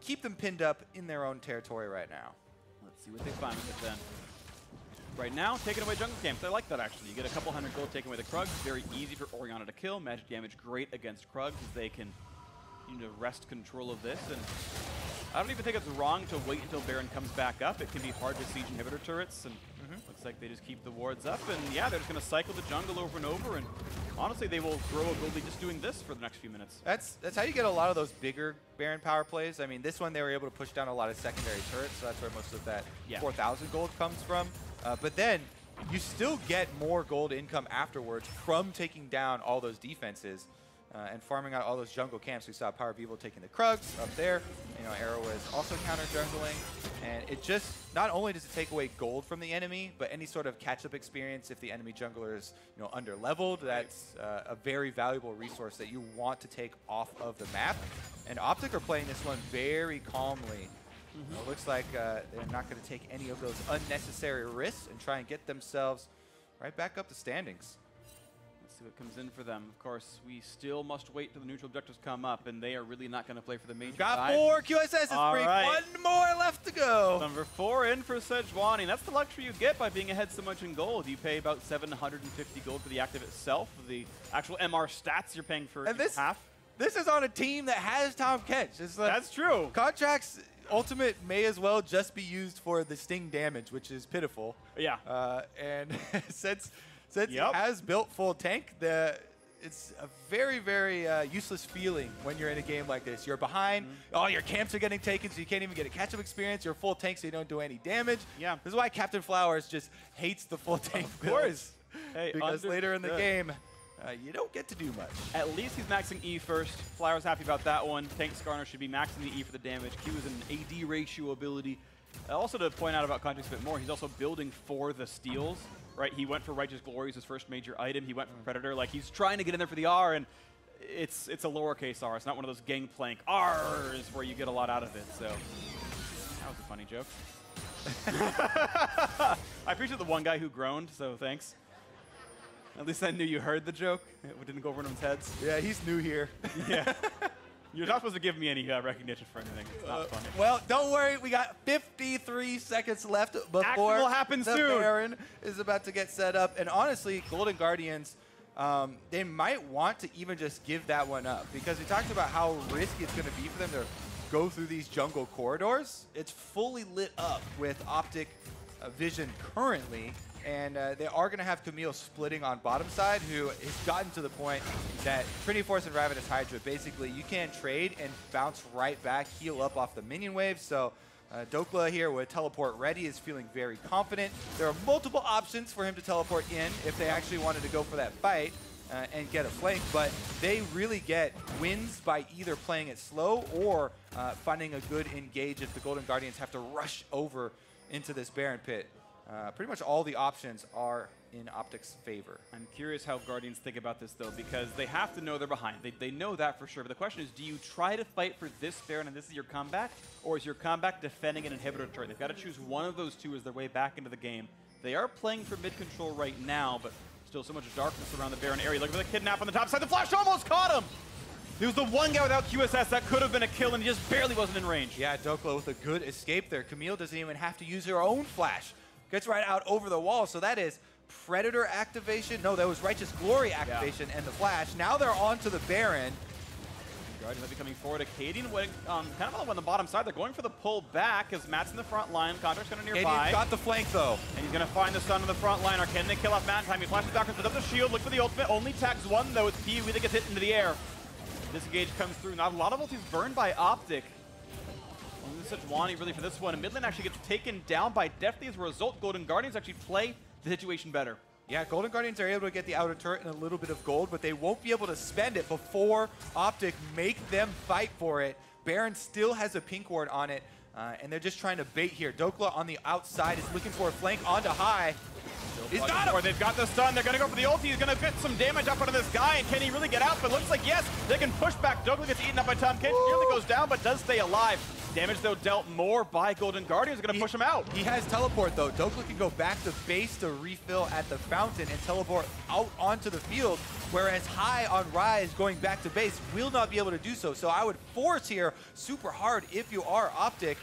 keep them pinned up in their own territory right now. Let's see what they find with it then. Right now, taking away jungle camps. I like that, actually. You get a couple hundred gold taking away the Krugs. Very easy for Orianna to kill. Magic damage great against Krugs, as they can wrest control of this. And I don't even think it's wrong to wait until Baron comes back up. It can be hard to siege inhibitor turrets, and looks like they just keep the wards up. And yeah, they're just going to cycle the jungle over and over. And honestly, they will grow a gold lead just doing this for the next few minutes. That's how you get a lot of those bigger Baron power plays. I mean, this one they were able to push down a lot of secondary turrets, so that's where most of that 4,000 gold comes from. But then you still get more gold income afterwards from taking down all those defenses and farming out all those jungle camps. We saw Power of Evil taking the Krugs up there. Arrow was also counter jungling. And it just, not only does it take away gold from the enemy, but any sort of catch-up experience if the enemy jungler is under-leveled, that's a very valuable resource that you want to take off of the map. And OpTic are playing this one very calmly. It looks like they're not going to take any of those unnecessary risks and try and get themselves right back up the standings. Let's see what comes in for them. Of course, we still must wait till the neutral objectives come up, and they are really not going to play for the major. Got 4 QSS's free. Right. 1 more left to go. Number 4 in for Sejuani. That's the luxury you get by being ahead so much in gold. You pay about 750 gold for the active itself. The actual MR stats you're paying for half. This is on a team that has Tom Kench. That's true. Contracts ultimate may as well just be used for the sting damage, which is pitiful. Yeah. And since he has built full tank, it's a very, very useless feeling when you're in a game like this. You're behind, all your camps are getting taken, so you can't even get a catch-up experience. You're full tank, so you don't do any damage. Yeah. This is why Captain Flowers just hates the full tank builds. Hey, because later in the game, you don't get to do much. At least he's maxing E first. Flowers happy about that one. Tank Skarner should be maxing the E for the damage. Q is an AD ratio ability. Also to point out about Context a bit more, he's also building for the steals, right? He went for Righteous Glory as his first major item. He went for Predator. Like, he's trying to get in there for the R, and it's a lowercase R. It's not one of those gangplank R's where you get a lot out of it. So that was a funny joke. I appreciate the one guy who groaned, so thanks. At least I knew you heard the joke. It didn't go over anyone's heads. Yeah, he's new here. Yeah. You're not supposed to give me any recognition for anything. It's not funny. Well, don't worry. We got 53 seconds left before Action will happen the soon. Baron is about to get set up. And honestly, Golden Guardians, they might want to even just give that one up, because we talked about how risky it's going to be for them to go through these jungle corridors. It's fully lit up with OpTic vision currently. And they are going to have Camille splitting on bottom side, who has gotten to the point that Trinity Force and Ravenous Hydra, basically, you can trade and bounce right back, heal up off the minion wave. So Dokla here with teleport ready is feeling very confident. There are multiple options for him to teleport in if they actually wanted to go for that fight and get a flank, but they really get wins by either playing it slow or finding a good engage if the Golden Guardians have to rush over into this Baron pit. Pretty much all the options are in OpTic's favor. I'm curious how Guardians think about this, though, because they have to know they're behind. They know that for sure. But the question is, do you try to fight for this Baron and this is your comeback, or is your comeback defending an inhibitor turret? They've got to choose one of those two as their way back into the game. They are playing for mid control right now, but still so much darkness around the Baron area. Look at the kidnap on the top side. The flash almost caught him! He was the one guy without QSS that could have been a kill, and he just barely wasn't in range. Yeah, Dokla with a good escape there. Camille doesn't even have to use her own flash. Gets right out over the wall, so that is Predator activation. No, that was Righteous Glory activation and the flash. Now they're on to the Baron. Guardians might be coming forward. Acadian kind of on the bottom side. They're going for the pull back as Matt's in the front line. Contract's kind of nearby. Acadian's got the flank, though. And he's going to find the Sun on the front line. Or can they kill off Matt in time? He flashes back, puts up the shield, look for the ultimate. Only tags one, though. It's PUE that gets hit into the air. Disengage comes through. Not a lot of ultis burned by OpTic. Sejuani really for this one. And Midland actually gets taken down by Deftly as a result. Golden Guardians actually play the situation better. Yeah, Golden Guardians are able to get the outer turret and a little bit of gold, but they won't be able to spend it before OpTic make them fight for it. Baron still has a pink ward on it, and they're just trying to bait here. Dokla on the outside is looking for a flank onto high. Still He's got him! Or they've got the stun. They're going to go for the ulti. He's going to get some damage up onto this guy. And can he really get out? But looks like, yes, they can push back. Douglas gets eaten up by Tom Kid. Nearly goes down, but does stay alive. Damage, though, dealt more by Golden Guardians. Going to push him out. He has teleport, though. Douglas can go back to base to refill at the fountain and teleport out onto the field, whereas High on Rise going back to base will not be able to do so. So I would force here super hard if you are OpTic.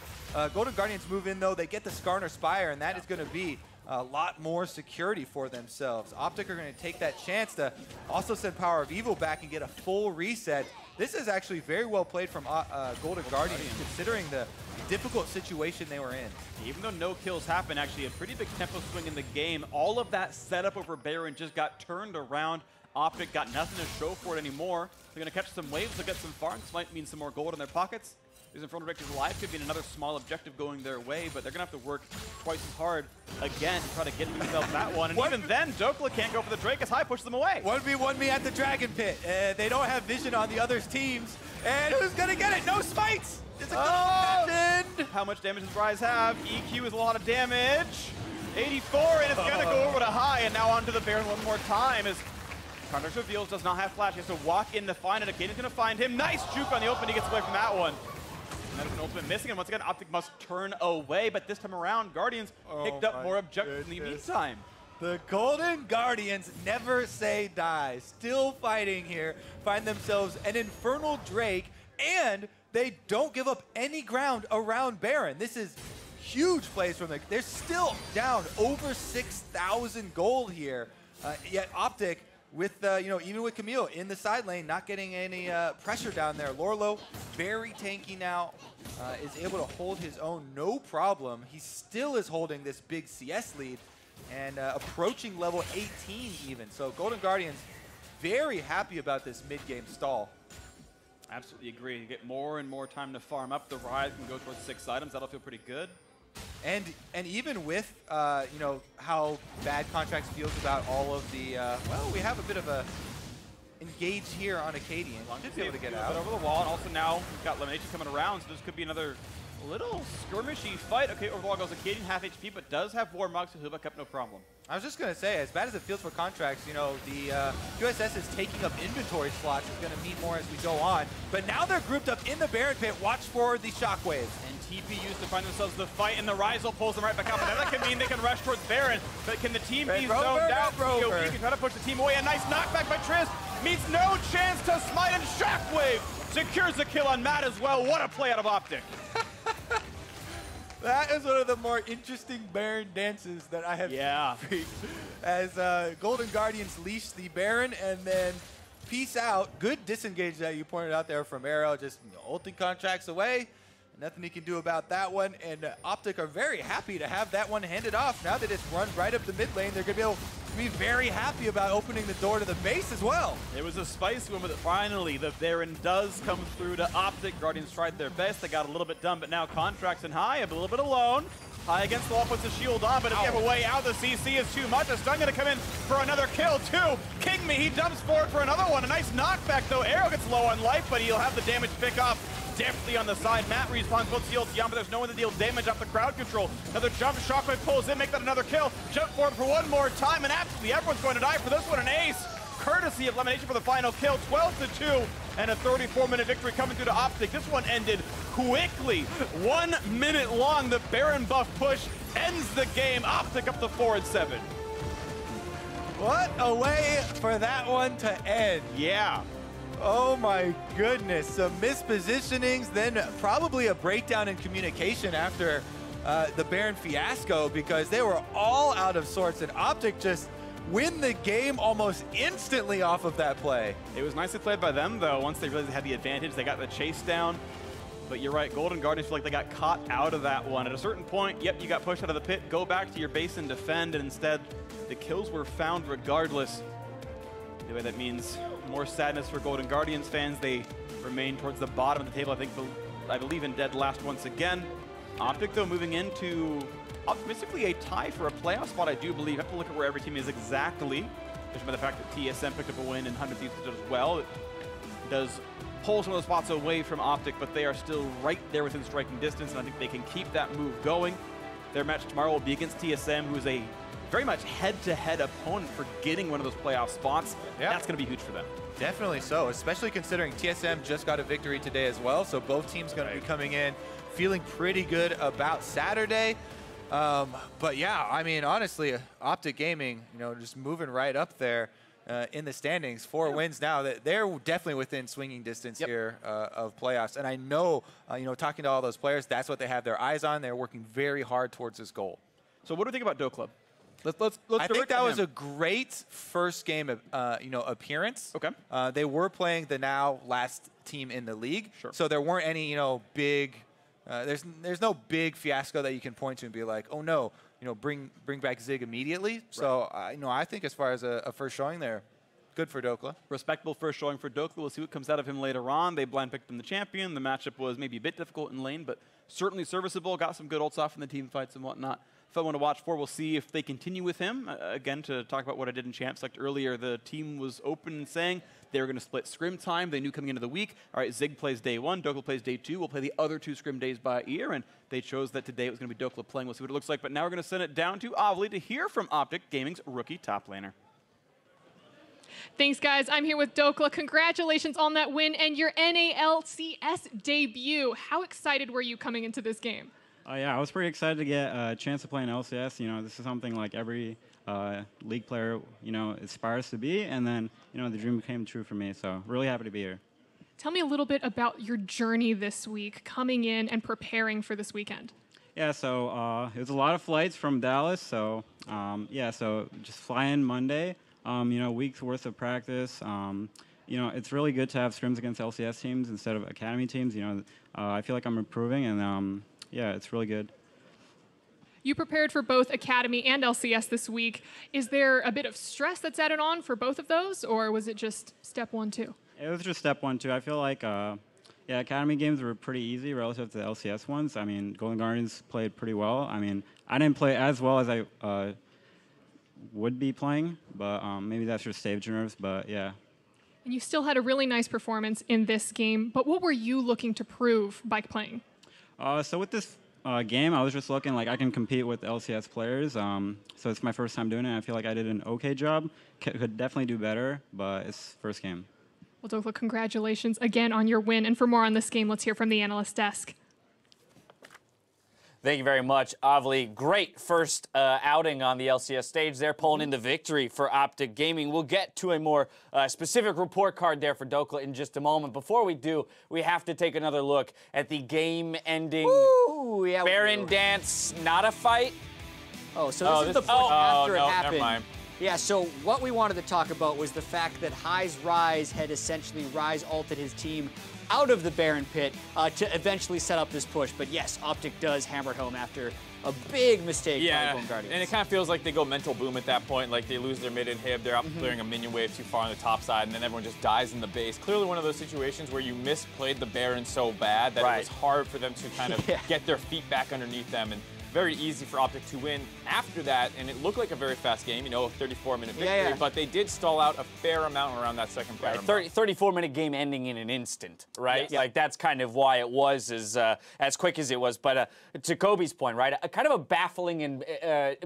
Golden Guardians move in, though. They get the Skarner Spire, and that is going to be a lot more security for themselves. OpTic are going to take that chance to also send Power of Evil back and get a full reset. This is actually very well played from Golden Guardians, considering the difficult situation they were in. Even though no kills happen, actually a pretty big tempo swing in the game. All of that setup over Baron just got turned around. OpTic got nothing to show for it anymore. They're going to catch some waves. They'll get some farms. This might mean some more gold in their pockets. There's Infernal Director's alive. Could be another small objective going their way, but they're going to have to work twice as hard again to try to get themselves that one. And even then, Dokla can't go for the Drake as High pushes them away. 1v1 me at the Dragon Pit. They don't have vision on the other's teams. And who's going to get it? No smites! It's a good happened. How much damage does Rise have? EQ is a lot of damage. 84, and it's going to go over to High, and now onto the Baron one more time as Contract reveals does not have flash. He has to walk in to find it. Akaden's going to find him. Nice juke on the open. He gets away from that one. And there's an ultimate missing, and once again, OpTic must turn away, but this time around, Guardians picked up more objectives in the meantime. The Golden Guardians never say die. Still fighting here. Find themselves an Infernal Drake, and they don't give up any ground around Baron. This is huge plays from them. They're still down over 6,000 gold here. Yet OpTic, with even with Camille in the side lane, not getting any pressure down there. Lorlo, very tanky now, is able to hold his own no problem. He still is holding this big CS lead and approaching level 18 even. So Golden Guardians very happy about this mid-game stall. Absolutely agree. You get more and more time to farm up. The Rise can go towards 6 items. That'll feel pretty good. And even with how bad Contracts feels about all of the well, we have a bit of a engage here on Akaden. Should be able to get out over the wall, and also now we've got Elimination coming around, so this could be another little skirmishy fight. Okay, over the wall goes Akaden, half HP, but does have Warmog, so he'll back up no problem. I was just going to say, as bad as it feels for Contracts, the QSS is taking up inventory slots. It's going to mean more as we go on. But now they're grouped up in the Baron Pit. Watch for the Shockwaves. And TP used to find themselves the fight, and the Rizal pulls them right back up. And that can mean they can rush towards Baron. But can the team be zoned out? POV can try to push the team away. A nice knockback by Triss. Meets no chance to smite, and Shockwave secures the kill on Matt as well. What a play out of OpTic. That is one of the more interesting Baron dances that I have seen. As Golden Guardians leash the Baron and then peace out. Good disengage that you pointed out there from Arrow. Just ulting Contracts away. Nothing he can do about that one. And OpTic are very happy to have that one handed off. Now that it's run right up the mid lane, they're going to be able to be very happy about opening the door to the base as well. It was a spicy one, but finally the Baron does come through to OpTic. Guardians tried their best. They got a little bit done, but now Contracts and High a little bit alone. High against the wall, puts the shield on, but if you have a way out, the CC is too much. A stun going to come in for another kill, too. King Me, he jumps forward for another one. A nice knockback, though. Arrow gets low on life, but he'll have the damage pick up deftly on the side. Matt respawns both shields down, but there's no one to deal damage off the crowd control. Another jump, Shockwave pulls in, make that another kill. Jump forward for one more time, and absolutely everyone's going to die for this one. An ace, courtesy of Elimination for the final kill. 12-2, and a 34-minute victory coming through to OpTic. This one ended quickly. 1 minute long. The Baron buff push ends the game. OpTic up to 4-7. What a way for that one to end. Yeah. Oh my goodness, some mispositionings, then probably a breakdown in communication after the Baron fiasco, because they were all out of sorts, and OpTic just win the game almost instantly off of that play. It was nicely played by them, though. Once they realized they had the advantage, they got the chase down. But you're right, Golden Guardians feel like they got caught out of that one. At a certain point, yep, you got pushed out of the pit, go back to your base and defend, and instead, the kills were found regardless. Anyway, that means more sadness for Golden Guardians fans. They remain towards the bottom of the table, I believe in dead last once again. OpTic, though, moving into optimistically a tie for a playoff spot, I do believe. You have to look at where every team is exactly, especially by the fact that TSM picked up a win and 100 Thieves did as well. It does pull some of those spots away from OpTic, but they are still right there within striking distance, and I think they can keep that move going. Their match tomorrow will be against TSM, who is a very much head-to-head opponent for getting one of those playoff spots. Yeah. That's going to be huge for them. Definitely so, especially considering TSM just got a victory today as well, so both teams going to be coming in feeling pretty good about Saturday. But yeah, I mean, honestly, OpTic Gaming, you know, just moving right up there in the standings. 4 wins now. They're definitely within swinging distance here of playoffs. And I know, you know, talking to all those players, that's what they have their eyes on. They're working very hard towards this goal. So what do we think about Dokla? I think that was a great first game, you know, appearance. Okay. They were playing the now last team in the league, so there weren't any, you know, big. There's no big fiasco that you can point to and be like, oh no, you know, bring back Zig immediately. Right. So you know, I think as far as a first showing there, good for Dokla. Respectable first showing for Dokla. We'll see what comes out of him later on. They blind picked him the champion. The matchup was maybe a bit difficult in lane, but certainly serviceable. Got some good ults off in the team fights and whatnot. Fun one to watch for. We'll see if they continue with him. Again, to talk about what I did in Champ Select earlier, the team was open and saying they were going to split scrim time. They knew coming into the week, all right, Zig plays day 1, Dokla plays day 2. We'll play the other 2 scrim days by ear, and they chose that today it was going to be Dokla playing. We'll see what it looks like, but now we're going to send it down to Avli to hear from OpTic Gaming's rookie top laner. Thanks, guys. I'm here with Dokla. Congratulations on that win and your NALCS debut. How excited were you coming into this game? Yeah, I was pretty excited to get a chance to play in LCS. You know, this is something like every league player, you know, aspires to be. And then, you know, the dream came true for me. So really happy to be here. Tell me a little bit about your journey this week, coming in and preparing for this weekend. Yeah, so it was a lot of flights from Dallas. So, yeah, so just fly in Monday, you know, week's worth of practice. You know, it's really good to have scrims against LCS teams instead of academy teams. You know, I feel like I'm improving, and yeah, it's really good. You prepared for both Academy and LCS this week. Is there a bit of stress that's added on for both of those, or was it just step 1, 2? It was just step 1, 2. I feel like, yeah, Academy games were pretty easy relative to the LCS ones. I mean, Golden Guardians played pretty well. I mean, I didn't play as well as I would be playing, but maybe that's just stage nerves, but yeah. And you still had a really nice performance in this game, but what were you looking to prove by playing? So with this game, I was just looking like I can compete with LCS players. So it's my first time doing it. I feel like I did an okay job. Could definitely do better, but it's first game. Well, Dokla, congratulations again on your win. And for more on this game, let's hear from the analyst desk. Thank you very much, Avli. Great first outing on the LCS stage there, pulling in the victory for OpTic Gaming. We'll get to a more specific report card there for Dokla in just a moment. Before we do, we have to take another look at the game-ending Baron dance, not a fight. Oh, so this is the point after it happened. Never mind. Yeah, so what we wanted to talk about was the fact that High's Rise had essentially Rise ulted his team out of the Baron pit to eventually set up this push. But yes, OpTic does hammer it home after a big mistake by the Golden Guardians. And it kind of feels like they go mental boom at that point, like they lose their mid inhib, they're out clearing a minion wave too far on the top side, and then everyone just dies in the base. Clearly one of those situations where you misplayed the Baron so bad that it was hard for them to kind of get their feet back underneath them. And very easy for OpTic to win after that, and it looked like a very fast game, you know, a 34-minute victory, but they did stall out a fair amount around that second Baron. 34-minute game ending in an instant, right? Like, that's kind of why it was as quick as it was. But to Kobe's point, right, kind of a baffling and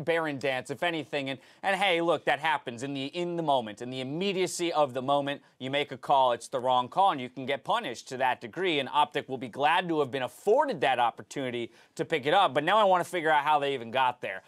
Baron dance, if anything. And hey, look, that happens in the moment. In the immediacy of the moment, you make a call, it's the wrong call, and you can get punished to that degree. And OpTic will be glad to have been afforded that opportunity to pick it up. But now I want to figure out how they even got there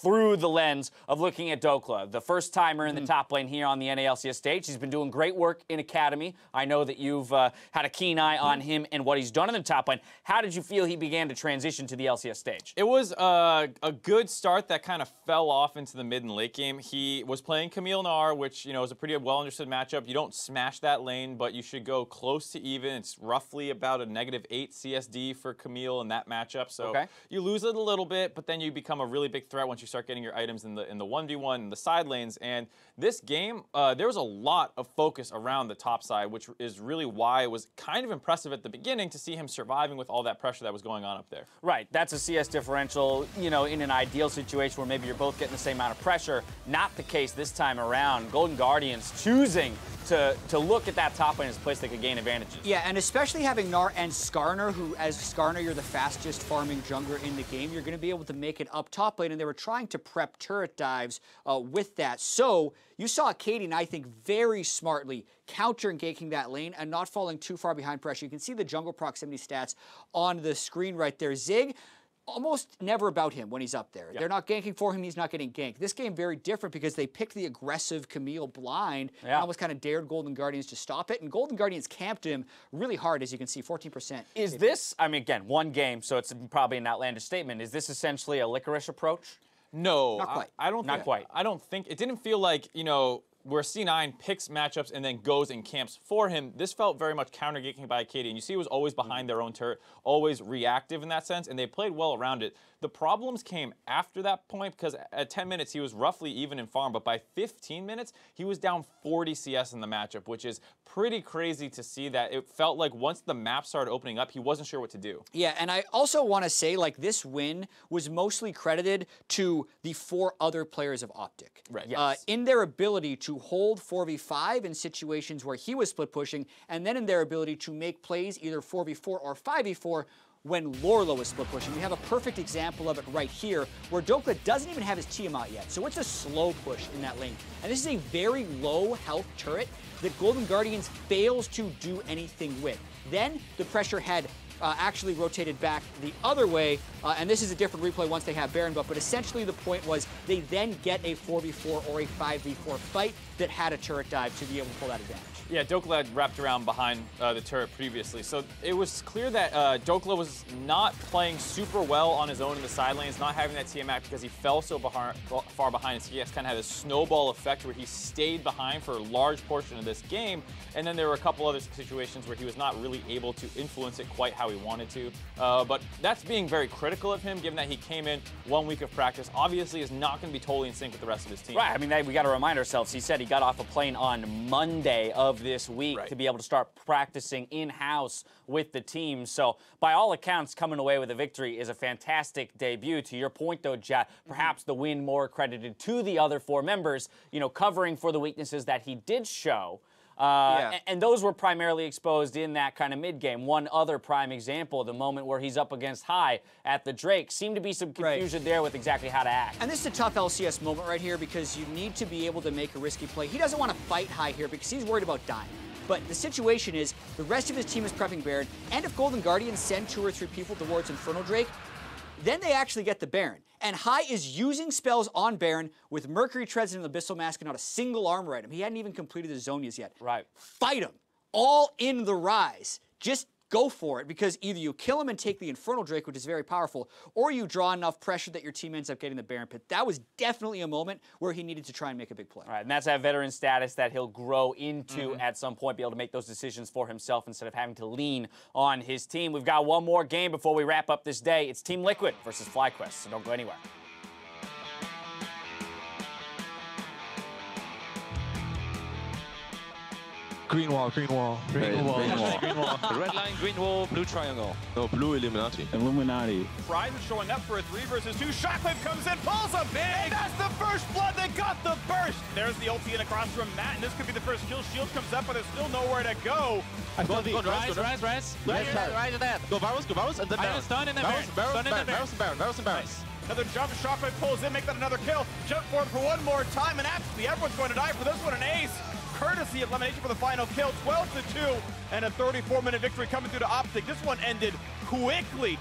through the lens of looking at Dokla, the first timer in the top lane here on the NALCS stage. He's been doing great work in Academy. I know that you've had a keen eye on him and what he's done in the top lane. How did you feel he began to transition to the LCS stage? It was a good start that kind of fell off into the mid and late game. He was playing Camille Nar, which, you know, is a pretty well understood matchup. You don't smash that lane, but you should go close to even. It's roughly about a -8 CSD for Camille in that matchup. So you lose it a little bit, but then you become a really big threat once you start getting your items in the 1v1 in the side lanes. And this game, there was a lot of focus around the top side, which is really why it was kind of impressive at the beginning to see him surviving with all that pressure that was going on up there. Right, that's a CS differential, you know, in an ideal situation where maybe you're both getting the same amount of pressure. Not the case this time around. Golden Guardians choosing to look at that top lane as a place they could gain advantages. Yeah, and especially having Gnar and Skarner, who, as Skarner, you're the fastest farming jungler in the game. You're going to be able to make it up top lane, and they were trying to prep turret dives with that. So you saw Katie, and I think very smartly counter and ganking that lane and not falling too far behind pressure. You can see the jungle proximity stats on the screen right there. Zig, almost never about him when he's up there. Yep. They're not ganking for him, he's not getting ganked. This game very different because they picked the aggressive Camille blind and almost kind of dared Golden Guardians to stop it, and Golden Guardians camped him really hard, as you can see, 14%. Is this, I mean, again, one game, so it's probably an outlandish statement. Is this essentially a LCS approach? No, not quite. I don't. Not quite. I don't think it didn't feel like, you know, where C9 picks matchups and then goes and camps for him. This felt very much counter-ganking by Katie, and you see it was always behind their own turret, always reactive in that sense, and they played well around it. The problems came after that point because at 10 minutes he was roughly even in farm, but by 15 minutes he was down 40 CS in the matchup, which is pretty crazy to see. That it felt like once the map started opening up, he wasn't sure what to do. Yeah, and I also want to say, like, this win was mostly credited to the 4 other players of OpTic. Right. Yes. In their ability to hold 4v5 in situations where he was split pushing, and then in their ability to make plays either 4v4 or 5v4 when Lorla was split pushing. We have a perfect example of it right here, where Dokla doesn't even have his Tiamat yet, so it's a slow push in that lane. And this is a very low health turret that Golden Guardians fails to do anything with. Then the pressure had actually rotated back the other way, and this is a different replay once they have Baron buff, but essentially the point was they then get a 4v4 or a 5v4 fight that had a turret dive to be able to pull that advantage. Yeah, Dokla had wrapped around behind the turret previously, so it was clear that Dokla was not playing super well on his own in the side lanes, not having that Tiamat because he fell so far behind. His CS kind of had a snowball effect where he stayed behind for a large portion of this game, and then there were a couple other situations where he was not really able to influence it quite how he wanted to. But that's being very critical of him, given that he came in 1 week of practice, obviously is not going to be totally in sync with the rest of his team. Right, I mean, we got to remind ourselves, he said he got off a plane on Monday of this week to be able to start practicing in-house with the team. So by all accounts, coming away with a victory is a fantastic debut. To your point though, Jat, perhaps the win more credited to the other 4 members, you know, covering for the weaknesses that he did show. And those were primarily exposed in that kind of mid-game. One other prime example, the moment where he's up against High at the Drake, seemed to be some confusion there with exactly how to act. And this is a tough LCS moment right here because you need to be able to make a risky play. He doesn't want to fight High here because he's worried about dying. But the situation is the rest of his team is prepping Baron, and if Golden Guardians send 2 or 3 people towards Infernal Drake, then they actually get the Baron. And High is using spells on Baron with Mercury Treads and an Abyssal Mask and not a single armor item. He hadn't even completed his Zonias yet. Right. Fight him. All in the Rise. Just go for it, because either you kill him and take the Infernal Drake, which is very powerful, or you draw enough pressure that your team ends up getting the Baron Pit. That was definitely a moment where he needed to try and make a big play. All right, and that's that veteran status that he'll grow into at some point, be able to make those decisions for himself instead of having to lean on his team. We've got one more game before we wrap up this day. It's Team Liquid versus FlyQuest, so don't go anywhere. Green wall, green wall. Green wall. Green wall. Red line, green wall, blue triangle. No, blue Illuminati. Illuminati. Rise is showing up for a 3 versus 2. Shockwave comes in, pulls him, and that's the first blood that got the burst. There's the ulti in across from Matt, and this could be the first kill. Shield comes up, but there's still nowhere to go. Go rise. Right to that. Go Varus, and then Baron. Stun in the Baron. Another jump, Shockwave pulls in, make that another kill. Jump forward for one more time, and absolutely everyone's going to die for this one. An ace, courtesy of Elimination for the final kill. 12-2, and a 34-minute victory coming through to OpTic. This one ended quickly.